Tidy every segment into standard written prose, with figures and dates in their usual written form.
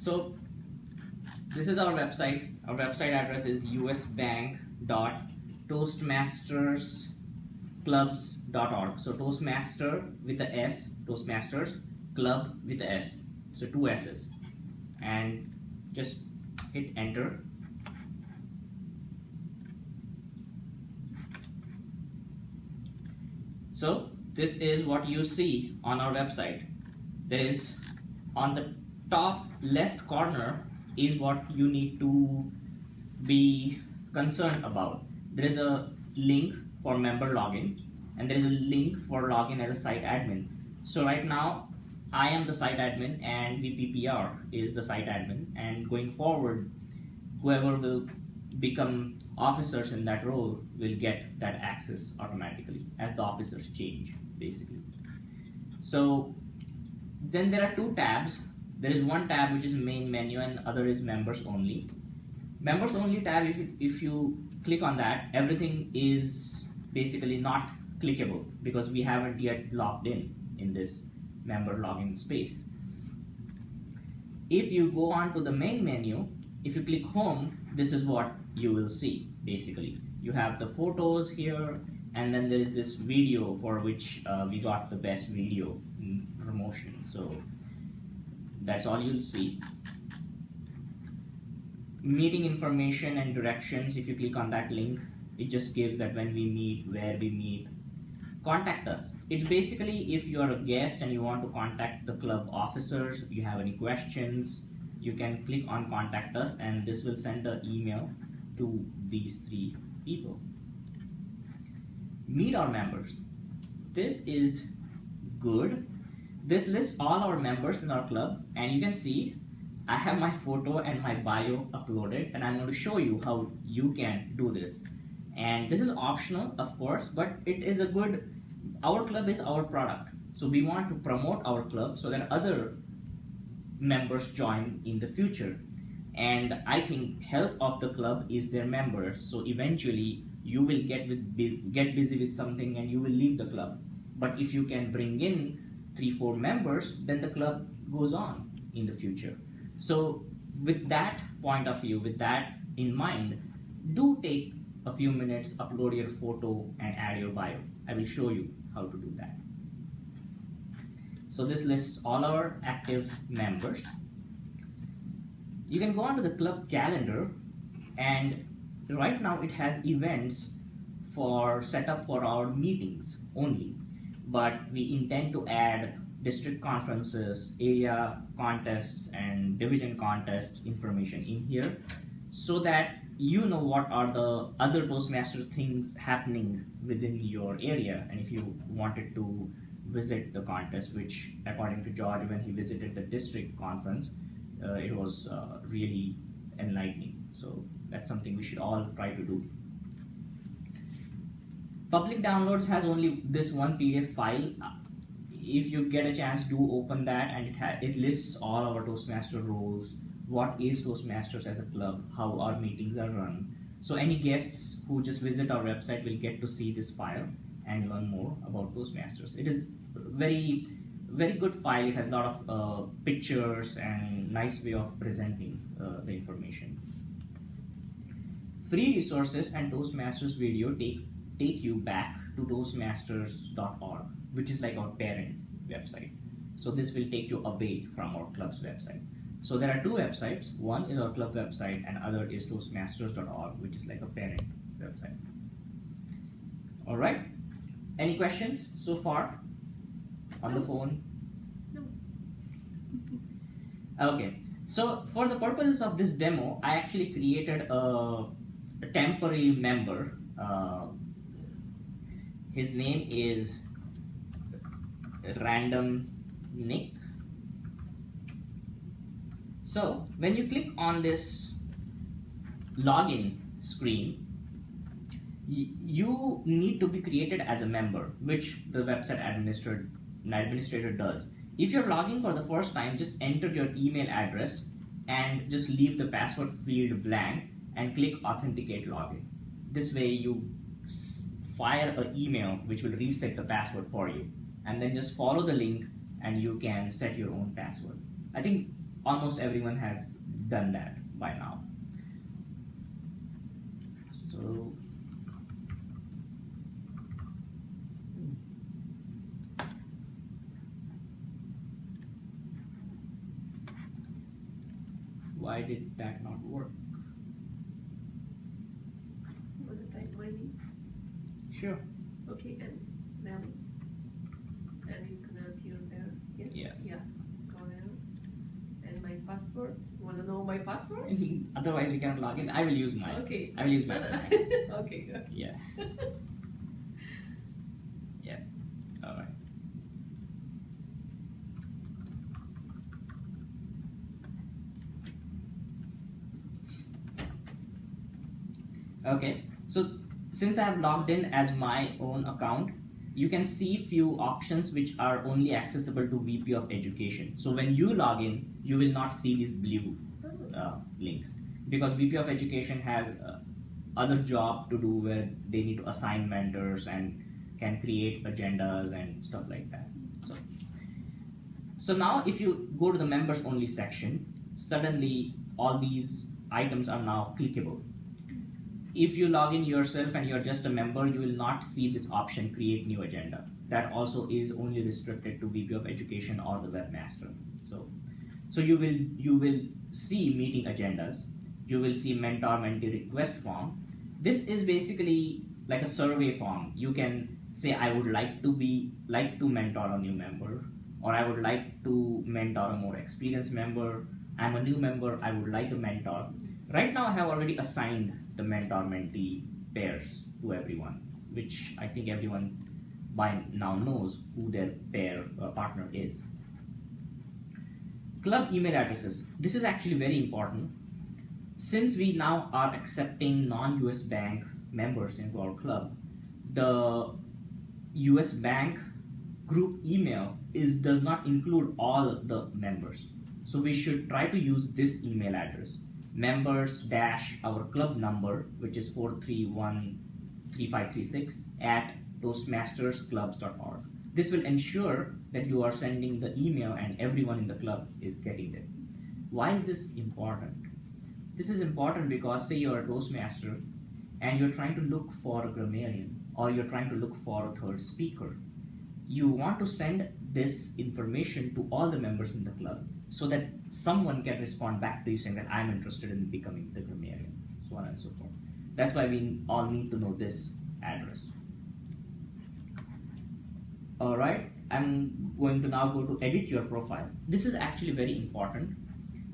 So this is our website. Our website address is usbank.toastmastersclubs.org. So Toastmaster with a S, Toastmasters Club with a S. So 2 S's. And just hit enter. So this is what you see on our website. There is on the top left corner is what you need to be concerned about. There is a link for member login and there is a link for login as a site admin. So right now I am the site admin and VPPR is the site admin, and going forward whoever will become officers in that role will get that access automatically as the officers change basically. So then there are 2 tabs. There is one tab which is main menu and other is members only. Members only tab, if you click on that, everything is basically not clickable because we haven't yet logged in this member login space. If you go on to the main menu, if you click home, this is what you will see basically. You have the photos here, and then there is this video for which we got the best video promotion. So that's all you'll see. Meeting information and directions, if you click on that link, it just gives that when we meet, where we meet. Contact us. It's basically if you are a guest and you want to contact the club officers, you have any questions, you can click on contact us and this will send an email to these 3 people. Meet our members. This is good. This lists all our members in our club, and you can see I have my photo and my bio uploaded, and I'm going to show you how you can do this. And this is optional, of course, but it is a good, our club is our product. So we want to promote our club so that other members join in the future. And I think health of the club is their members. So eventually you will get busy with something and you will leave the club. But if you can bring in 3-4 members, then the club goes on in the future. So with that point of view, with that in mind, do take a few minutes, upload your photo and add your bio. I will show you how to do that. So this lists all our active members. You can go on to the club calendar, and right now it has events for set up for our meetings only, but we intend to add district conferences, area contests and division contests information in here so that you know what are the other Toastmasters things happening within your area. And if you wanted to visit the contest, which according to George, when he visited the district conference, it was really enlightening. So that's something we should all try to do. Public downloads has only this one PDF file. If you get a chance, do open that, and it lists all our Toastmaster roles, what is Toastmasters as a club, how our meetings are run. So any guests who just visit our website will get to see this file and learn more about Toastmasters. It is very good file. It has a lot of pictures and nice way of presenting the information. Free resources and Toastmasters video take you back to toastmasters.org, which is like our parent website. So this will take you away from our club's website. So there are 2 websites. One is our club website and other is toastmasters.org, which is like a parent website. All right. Any questions so far on the phone? No. Okay. So for the purposes of this demo, I actually created a temporary member. His name is Random Nick. So when you click on this login screen, you need to be created as a member, which the website administrator does. If you're logging for the first time, just enter your email address and just leave the password field blank and click authenticate login. This way you fire an email which will reset the password for you, and then just follow the link and you can set your own password. I think almost everyone has done that by now. So why did that not work? Want to type my name? Sure. Okay, and now, and it's gonna appear there. Yes. Yes. Yeah. Go there. And my password. You wanna know my password? Otherwise, we cannot log in. I will use mine. Okay. I will use mine. Okay. Good. Yeah. Yeah. All right. Okay. So since I have logged in as my own account, you can see few options which are only accessible to VP of Education. So when you log in, you will not see these blue links because VP of Education has other job to do where they need to assign mentors and can create agendas and stuff like that. So now if you go to the members only section, suddenly all these items are now clickable. If you log in yourself and you're just a member, you will not see this option create new agenda. That also is only restricted to VP of Education or the webmaster. So you will see meeting agendas. You will see mentor-mentee request form. This is basically like a survey form. You can say I would like to mentor a new member, or I would like to mentor a more experienced member. I'm a new member, I would like a mentor. Right now I have already assigned the mentor-mentee pairs to everyone, which I think everyone by now knows who their partner is. Club email addresses. This is actually very important. Since we now are accepting non-US bank members into our club, the US bank group email does not include all the members. So we should try to use this email address, members dash our club number, which is 4313536 at toastmastersclubs.org. This will ensure that you are sending the email and everyone in the club is getting it. Why is this important? This is important because say you're a Toastmaster and you're trying to look for a grammarian or you're trying to look for a third speaker. You want to send this information to all the members in the club so that someone can respond back to you saying that I'm interested in becoming the grammarian, so on and so forth. That's why we all need to know this address. All right, I'm going to now go to edit your profile. This is actually very important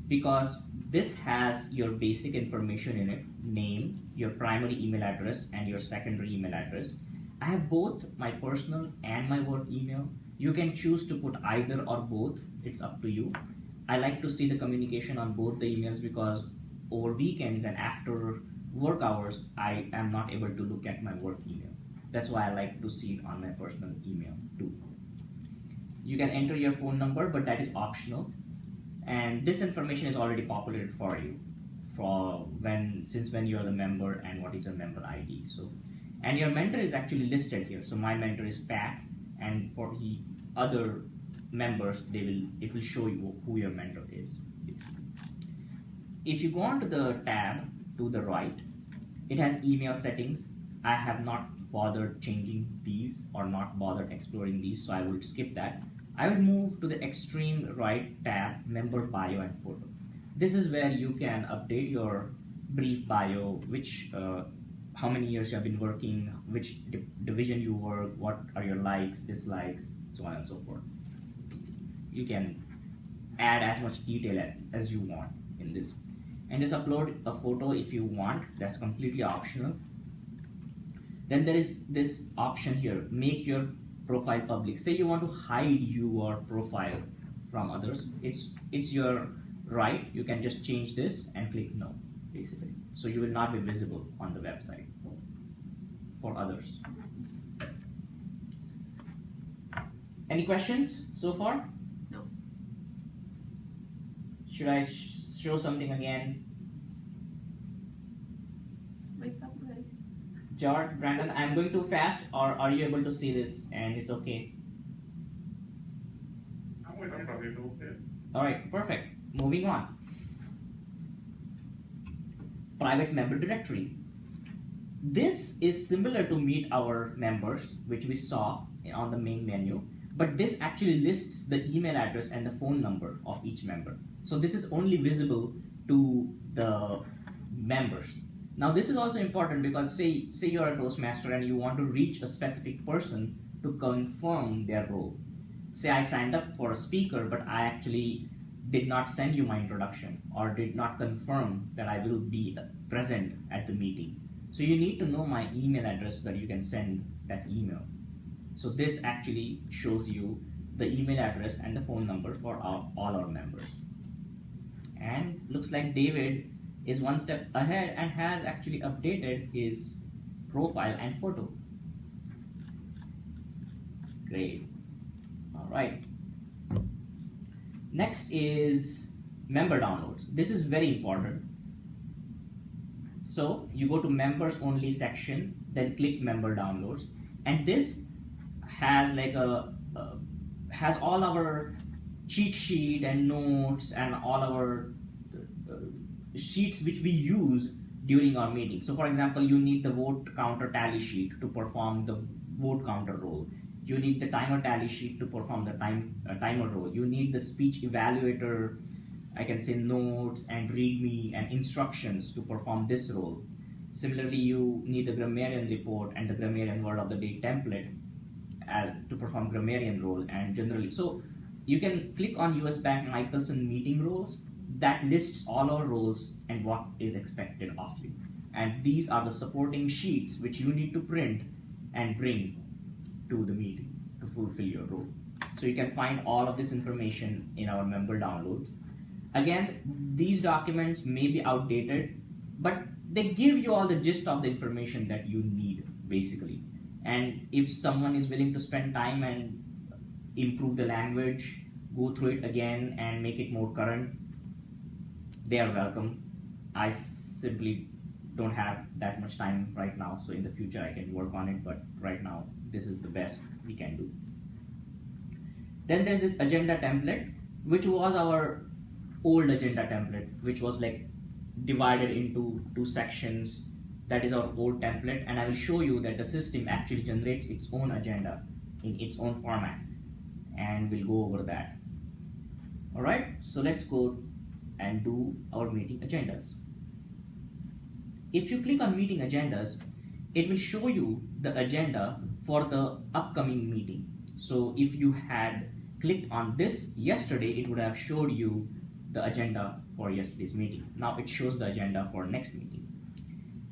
because this has your basic information in it, name, your primary email address, and your secondary email address. I have both my personal and my work email. You can choose to put either or both, it's up to you. I like to see the communication on both the emails because over weekends and after work hours, I am not able to look at my work email. That's why I like to see it on my personal email too. You can enter your phone number, but that is optional. And this information is already populated for you since when you're the member and what is your member ID. And your mentor is actually listed here. So my mentor is Pat, and for the other members, it will show you who your mentor is. If you go onto the tab to the right, it has email settings. I have not bothered changing these or not bothered exploring these, so I will skip that. I will move to the extreme right tab, member bio and photo. This is where you can update your brief bio, how many years you have been working, which division you work, what are your likes, dislikes, so on and so forth. You can add as much detail as you want in this. And just upload a photo if you want, that's completely optional. Then there is this option here, make your profile public. Say you want to hide your profile from others, it's your right. You can just change this and click no, basically. So you will not be visible on the website for others. Any questions so far? No. Should I show something again? George, Brandon, I'm going too fast, or are you able to see this and it's okay? I'm probably okay. All right, perfect. Moving on. Private member directory. This is similar to Meet Our Members, which we saw on the main menu, but this actually lists the email address and the phone number of each member. So this is only visible to the members. Now this is also important because say you're a Toastmaster and you want to reach a specific person to confirm their role. Say I signed up for a speaker, but I actually did not send you my introduction or did not confirm that I will be present at the meeting. So you need to know my email address so that you can send that email. So this actually shows you the email address and the phone number for all our members. And looks like David is one step ahead and has actually updated his profile and photo. Great. All right. Next is member downloads. This is very important. So you go to members only section, then click member downloads, and this has like has all our cheat sheet and notes and all our sheets which we use during our meeting. So for example, you need the vote counter tally sheet to perform the vote counter role. You need the timer tally sheet to perform the timer role. You need the speech evaluator, I can say, notes and readme and instructions to perform this role. Similarly, you need the grammarian report and the grammarian word of the day template to perform grammarian role and generally. So you can click on US Bank Michelson meeting roles. That lists all our roles and what is expected of you. And these are the supporting sheets which you need to print and bring to the meeting to fulfill your role. So you can find all of this information in our member downloads. Again, these documents may be outdated, but they give you all the gist of the information that you need basically. And if someone is willing to spend time and improve the language, go through it again and make it more current, they are welcome. I simply don't have that much time right now, so in the future I can work on it, but right now this is the best we can do. Then there's this agenda template, which was our old agenda template, which was like divided into two sections. That is our old template, and I will show you that the system actually generates its own agenda in its own format, and we'll go over that. All right, so let's go and do our meeting agendas. If you click on meeting agendas, it will show you the agenda for the upcoming meeting. So if you had clicked on this yesterday, it would have showed you the agenda for yesterday's meeting. Now it shows the agenda for next meeting.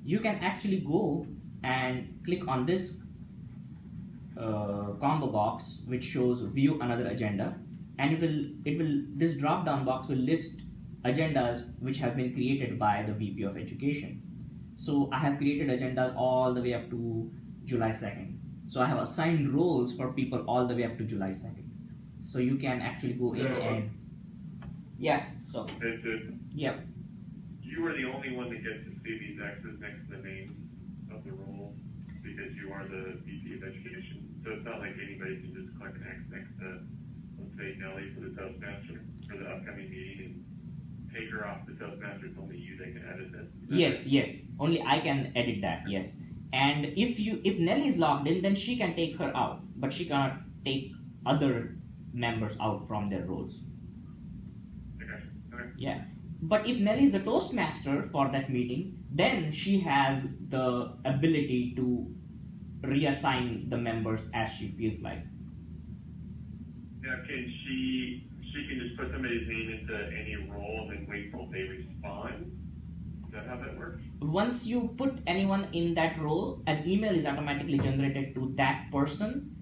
You can actually go and click on this combo box which shows view another agenda, and this drop down box will list agendas which have been created by the VP of Education. So I have created agendas all the way up to July 2nd. So I have assigned roles for people all the way up to July 2nd. So you can actually go in and so you are the only one that gets to see these X's next to the names of the roles because you are the VP of Education. So it's not like anybody can just click an X next to, let's say, Nellie for the Toastmaster for the upcoming meeting and take her off the Toastmaster. It's only you that can edit this. Yes. Only I can edit that, yes. And if Nelly is logged in, then she can take her out, but she cannot take other members out from their roles. Okay. Yeah. But if Nelly is the Toastmaster for that meeting, then she has the ability to reassign the members as she feels like. Now, she can just put somebody's name into any role and then wait till they respond? Is that how that works? Once you put anyone in that role, an email is automatically generated to that person,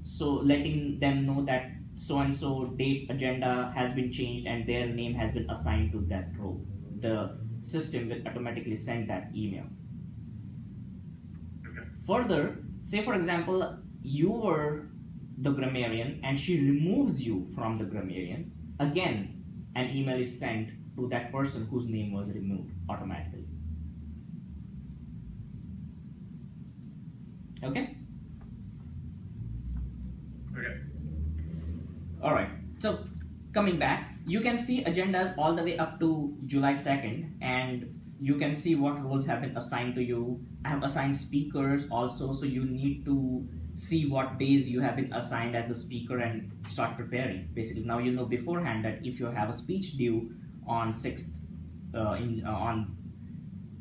so letting them know that so-and-so date's agenda has been changed and their name has been assigned to that role. The system will automatically send that email. Okay. Further, say for example, you were the grammarian and she removes you from the grammarian, again, an email is sent to that person whose name was removed automatically. Okay? Okay. Alright, so coming back, you can see agendas all the way up to July 2nd, and you can see what roles have been assigned to you. I have assigned speakers also, so you need to see what days you have been assigned as the speaker and start preparing. Basically, now you know beforehand that if you have a speech due on 6th, on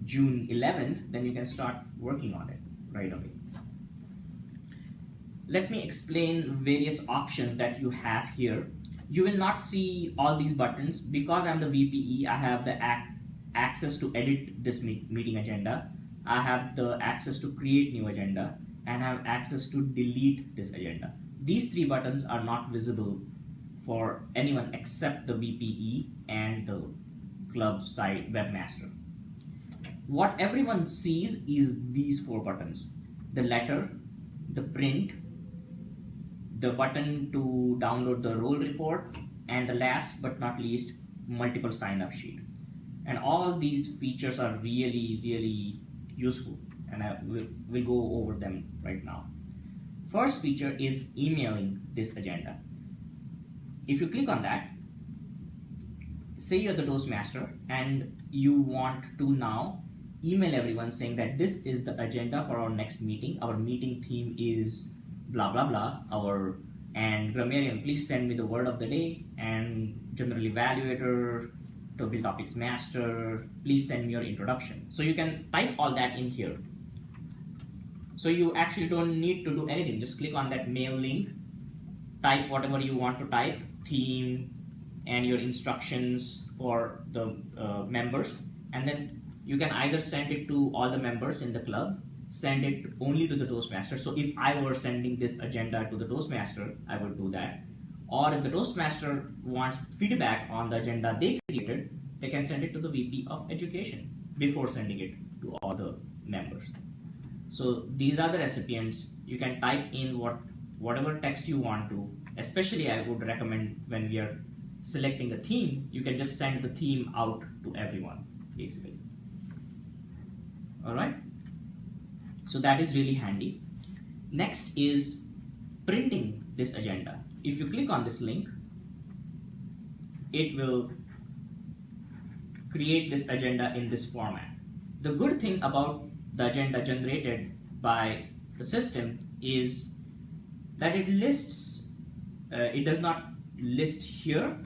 June 11th, then you can start working on it right away. Let me explain various options that you have here. You will not see all these buttons because I'm the VPE. I have the access to edit this meeting agenda. I have the access to create new agenda, and I have access to delete this agenda. These three buttons are not visible for anyone except the VPE and the club site webmaster. What everyone sees is these four buttons: the letter, the print, the button to download the role report, and the last but not least, multiple sign-up sheet. And all these features are really useful, and I will go over them right now. First feature is emailing this agenda. If you click on that, say you're the Toastmaster and you want to now email everyone saying that this is the agenda for our next meeting. Our meeting theme is blah blah blah. And grammarian, please send me the word of the day, and general evaluator, topic topics master, please send me your introduction. So you can type all that in here. So you actually don't need to do anything. Just click on that mail link, type whatever you want to type, theme, and your instructions for the members, and then you can either send it to all the members in the club, send it only to the Toastmaster. So if I were sending this agenda to the Toastmaster, I would do that. Or if the Toastmaster wants feedback on the agenda they created, they can send it to the VP of Education before sending it to all the members. So these are the recipients. You can type in whatever text you want to. Especially I would recommend when we are selecting a theme, you can just send the theme out to everyone, basically. Alright? So that is really handy. Next is printing this agenda. If you click on this link, it will create this agenda in this format. The good thing about the agenda generated by the system is that it lists, it does not list here,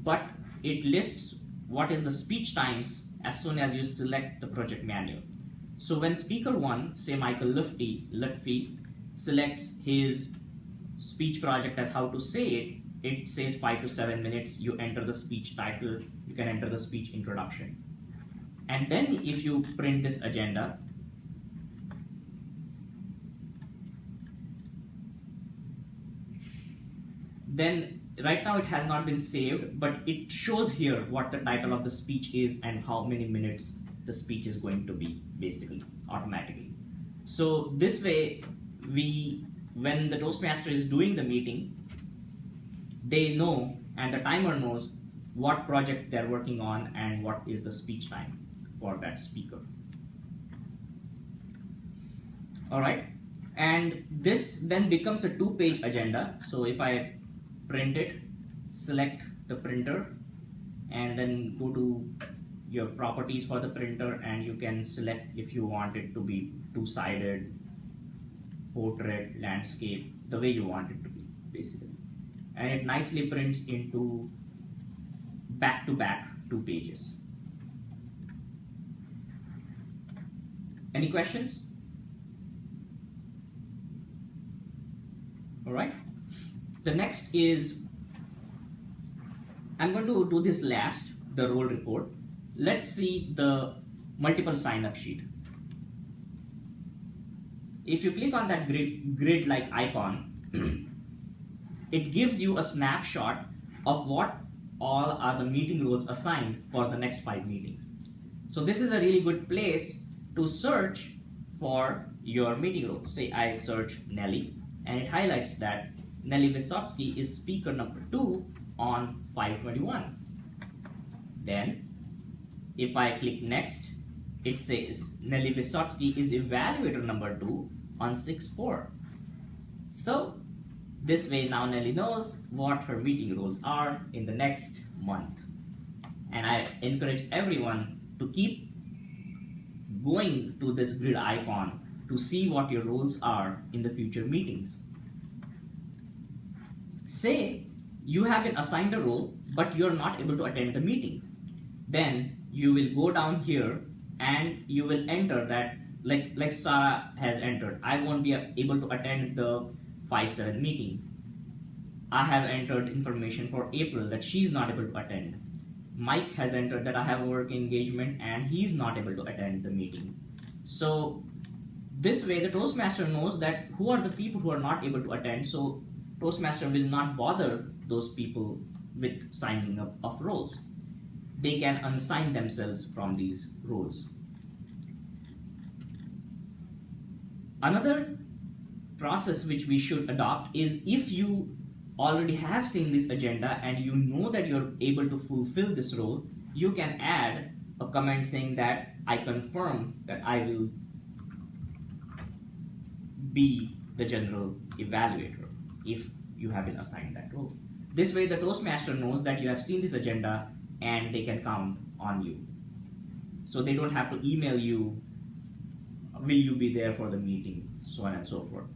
but it lists what is the speech times as soon as you select the project manual. So when speaker 1, say Michael Lutfi, selects his speech project as how to say it, it says 5 to 7 minutes. You enter the speech title, you can enter the speech introduction. And then if you print this agenda, then right now it has not been saved, but it shows here what the title of the speech is and how many minutes the speech is going to be, basically, automatically. So this way, when the Toastmaster is doing the meeting, they know, and the timer knows what project they're working on and what is the speech time for that speaker. Alright, and this then becomes a 2-page agenda. So if I print it, select the printer, and then go to your properties for the printer, and you can select if you want it to be 2-sided, portrait, landscape, the way you want it to be, basically. And it nicely prints into back-to-back 2 pages. Any questions? All right. The next is, I'm going to do this last, the role report. Let's see the multiple sign-up sheet. If you click on that grid-like icon, it gives you a snapshot of what all are the meeting roles assigned for the next 5 meetings. So this is a really good place to search for your meeting roles. Say I search Nelly, and it highlights that Nelly Vysotsky is speaker number 2 on 5/21. Then, if I click next, it says Nelly Vysotsky is evaluator number 2 on 6/4. So, This way now Nelly knows what her meeting rules are in the next month. And I encourage everyone to keep going to this grid icon to see what your rules are in the future meetings. Say you have been assigned a role, but you're not able to attend the meeting. Then you will go down here and you will enter that, like Sarah has entered. I won't be able to attend the 5/7 meeting. I have entered information for April that she's not able to attend. Mike has entered that I have a work engagement and he's not able to attend the meeting. So this way the Toastmaster knows that who are the people who are not able to attend, so Toastmaster will not bother those people with signing up of roles. They can unsign themselves from these roles. Another process which we should adopt is, if you already have seen this agenda and you know that you're able to fulfill this role, you can add a comment saying that I confirm that I will be the general evaluator if you have been assigned that role. This way the Toastmaster knows that you have seen this agenda and they can count on you. So they don't have to email you, will you be there for the meeting, so on and so forth.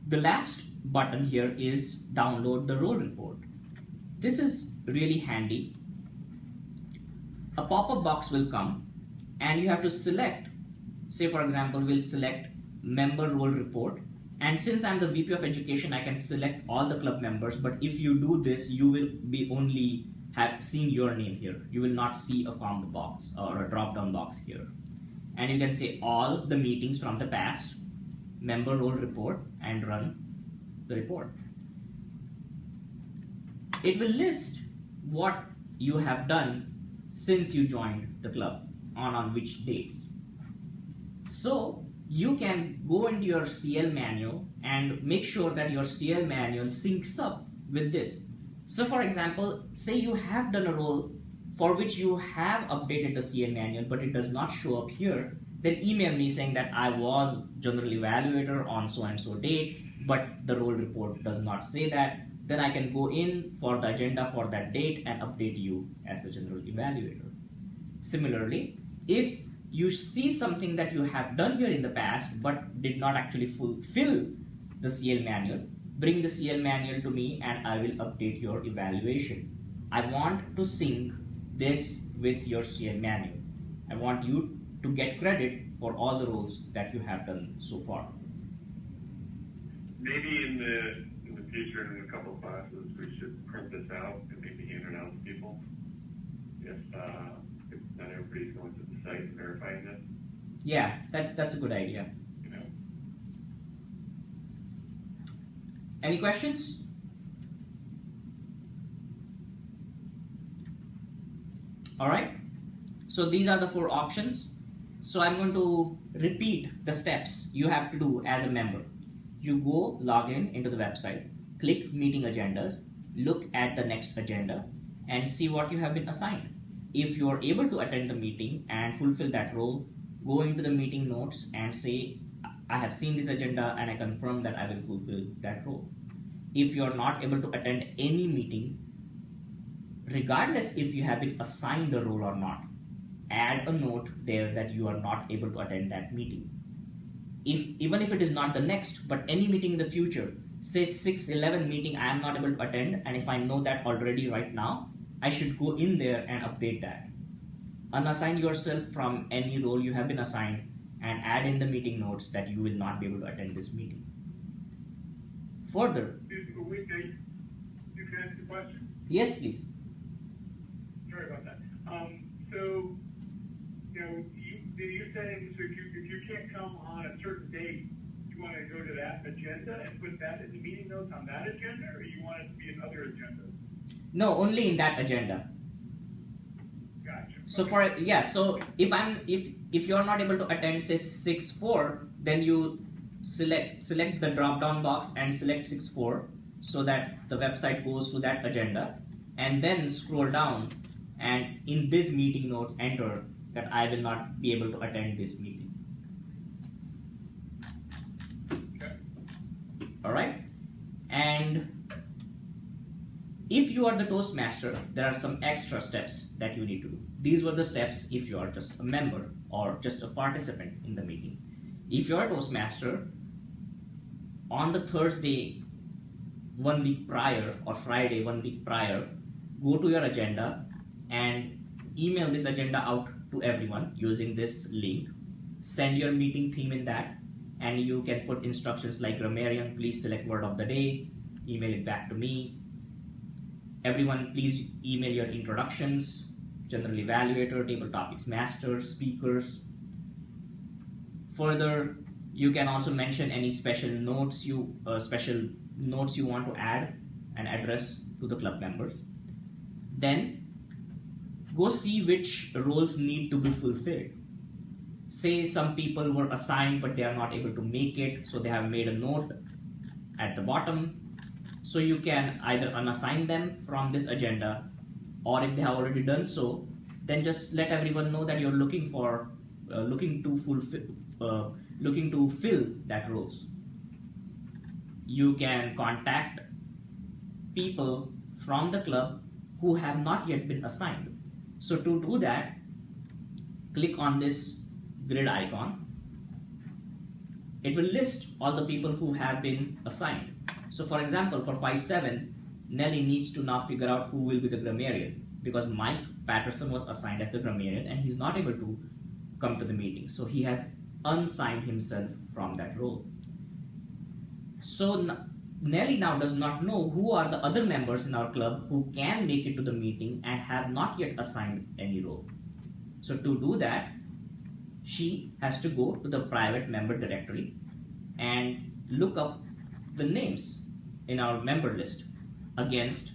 The last button here is download the role report. This is really handy. A pop-up box will come and you have to select, say for example, we'll select member role report. And since I'm the VP of Education, I can select all the club members, but if you do this, you will be only seeing your name here. You will not see a combo box or a drop-down box here. And you can say all the meetings from the past, member role report, and run the report. It will list what you have done since you joined the club, on which dates. So you can go into your CL manual and make sure that your CL manual syncs up with this. So for example, say you have done a role for which you have updated the CL manual, but it does not show up here, then email me saying that I was general evaluator on so and so date, but the role report does not say that. Then I can go in for the agenda for that date and update you as the general evaluator. Similarly, if you see something that you have done here in the past but did not actually fulfill the CL manual, bring the CL manual to me and I will update your evaluation. I want to sync this with your CL manual. I want you to get credit for all the roles that you have done so far. Maybe in the future, in a couple of classes, we should print this out and maybe hand it out to people. If not everybody's going to the site and verifying this. Yeah, that's a good idea. You know. Any questions? All right. So these are the 4 options. So I'm going to repeat the steps you have to do as a member. You go log in into the website, click meeting agendas, look at the next agenda and see what you have been assigned. If you are able to attend the meeting and fulfill that role, go into the meeting notes and say, I have seen this agenda and I confirm that I will fulfill that role. If you are not able to attend any meeting, regardless if you have been assigned a role or not, add a note there that you are not able to attend that meeting. Even if it is not the next, but any meeting in the future, say 6/11 meeting I am not able to attend, and if I know that already right now, I should go in there and update that. Unassign yourself from any role you have been assigned and add in the meeting notes that you will not be able to attend this meeting. Further. You can ask a question? Yes, please. Sorry about that. So, you know, you're saying, so if you can't come on a certain date, you want to go to that agenda and put that in the meeting notes on that agenda, or you want it to be another agenda? No, only in that agenda. Gotcha. So so if you're not able to attend say 6/4, then you select the drop down box and select 6/4 so that the website goes to that agenda, and then scroll down and in this meeting notes enter that I will not be able to attend this meeting. All right, and if you are the Toastmaster, there are some extra steps that you need to do. These were the steps if you are just a member or just a participant in the meeting. If you are a Toastmaster, on the Thursday 1 week prior or Friday 1 week prior, go to your agenda and email this agenda out to everyone using this link. Send your meeting theme in that, and you can put instructions like grammarian, please select word of the day, email it back to me. Everyone, please email your introductions, general evaluator, table topics master, speakers. Further, you can also mention any special notes you want to add and address to the club members. Then go see which roles need to be fulfilled. Say some people were assigned but they are not able to make it, so they have made a note at the bottom. So you can either unassign them from this agenda, or if they have already done so, then just let everyone know that you're looking to fill that roles. You can contact people from the club who have not yet been assigned. So to do that, click on this grid icon. It will list all the people who have been assigned. So for example, for 5-7, Nelly needs to now figure out who will be the grammarian, because Mike Patterson was assigned as the grammarian and he's not able to come to the meeting. So he has unsigned himself from that role. So Nelly now does not know who are the other members in our club who can make it to the meeting and have not yet assigned any role. So to do that, she has to go to the private member directory and look up the names in our member list against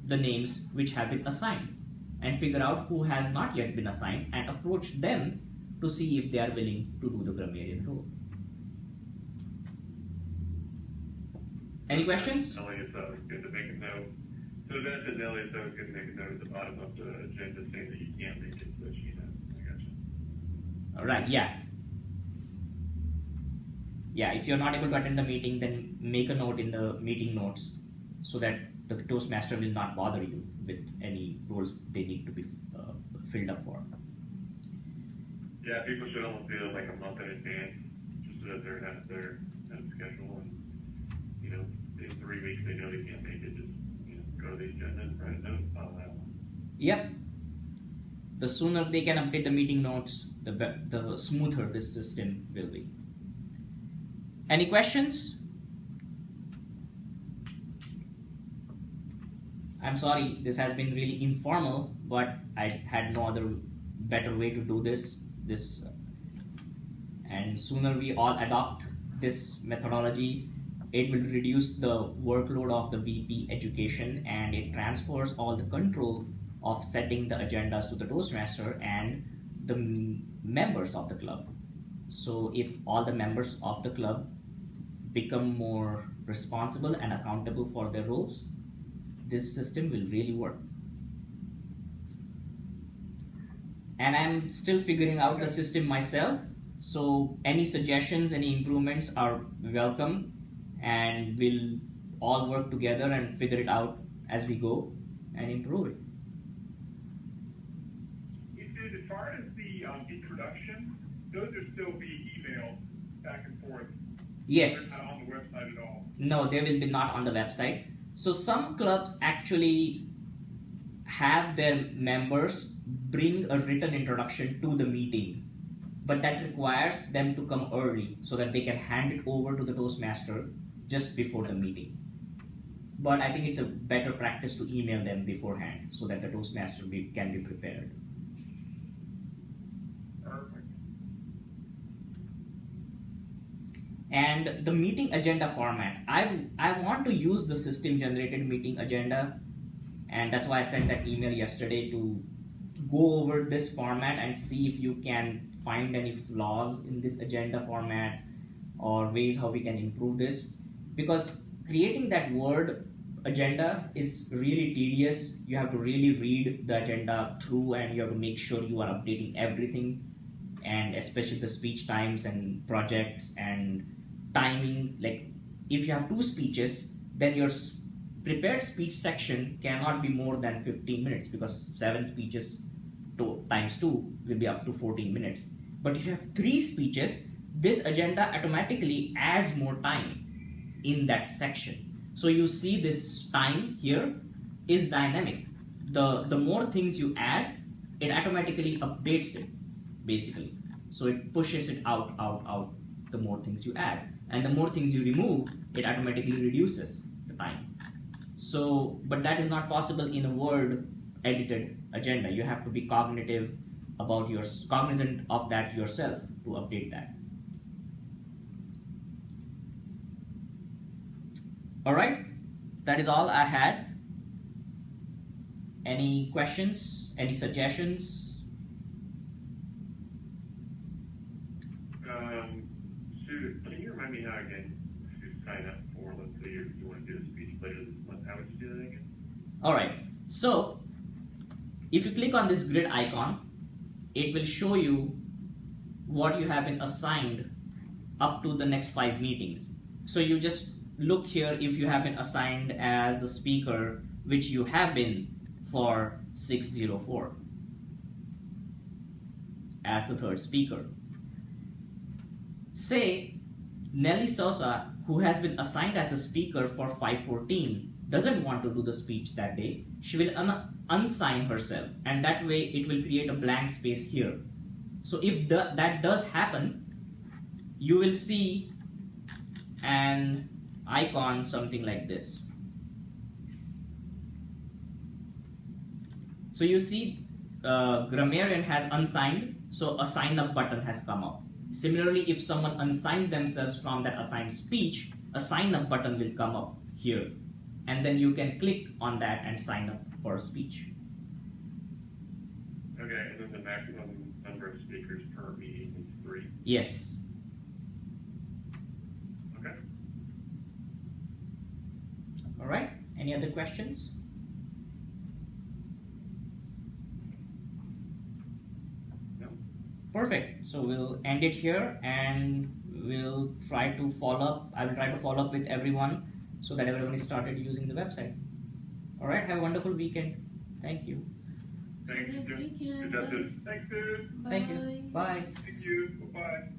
the names which have been assigned, and figure out who has not yet been assigned and approach them to see if they are willing to do the grammarian role. Any questions? Nelly is good to make a note. So that's it, Nelly is good to make a note at the bottom of the agenda saying that you can't make it, so she knows. I gotcha. All right, yeah. Yeah, if you're not able to attend the meeting, then make a note in the meeting notes so that the Toastmaster will not bother you with any roles they need to be filled up for. Yeah, people should almost do it like a month in advance, just so that they're at their schedule, and in 3 weeks they know they can't make it. Just go to the agenda and write a note, file that one. Yep. The sooner they can update the meeting notes, the smoother this system will be. Any questions? I'm sorry, this has been really informal, but I had no other better way to do this. And sooner we all adopt this methodology, it will reduce the workload of the VP education, and it transfers all the control of setting the agendas to the Toastmaster and the members of the club. So if all the members of the club become more responsible and accountable for their roles, this system will really work. And I'm still figuring out the system myself, so any suggestions, any improvements are welcome, and we'll all work together and figure it out as we go and improve it. As far as the introduction, those are still being emailed back and forth. Yes. They're not on the website at all. No, they will be not on the website. So some clubs actually have their members bring a written introduction to the meeting, but that requires them to come early so that they can hand it over to the Toastmaster just before the meeting. But I think it's a better practice to email them beforehand so that the Toastmaster can be prepared. Perfect. And the meeting agenda format, I want to use the system generated meeting agenda, and that's why I sent that email yesterday to go over this format and see if you can find any flaws in this agenda format or ways how we can improve this, because creating that Word agenda is really tedious. You have to really read the agenda through, and you have to make sure you are updating everything, and especially the speech times and projects and timing. Like if you have 2 speeches, then your prepared speech section cannot be more than 15 minutes, because 7 speeches times 2 will be up to 14 minutes. But if you have 3 speeches, this agenda automatically adds more time in that section. So you see this time here is dynamic. The more things you add, it automatically updates it, basically. So it pushes it out, the more things you add. And the more things you remove, it automatically reduces the time. So, but that is not possible in a Word edited agenda. You have to be cognizant of that yourself to update that. Alright, that is all I had. Any questions? Any suggestions? Sue, can you remind me how again to sign up for, let's say you want to do a speech later this month, how would you do that again? Alright, so if you click on this grid icon, it will show you what you have been assigned up to the next 5 meetings. So you just look here if you have been assigned as the speaker, which you have been for 604 as the 3rd speaker. Say Nelly Sosa, who has been assigned as the speaker for 514, doesn't want to do the speech that day. She will unsign herself, and that way it will create a blank space here. So if that does happen, you will see an icon something like this. So you see grammarian has unsigned, so a sign up button has come up. Similarly, if someone unsigns themselves from that assigned speech, a sign up button will come up here, and then you can click on that and sign up for a speech. Okay, and then the maximum number of speakers per meeting is 3? Yes. Okay. Alright, any other questions? No. Perfect. So we'll end it here, and we'll try to follow up. I will try to follow up with everyone so that everyone is started using the website. Alright, have a wonderful weekend. Thank you. Thanks, Nice Sue. weekend. Good job, Sue. Thanks. Thanks, Sue. Thank you. Bye. Thank you. Bye-bye.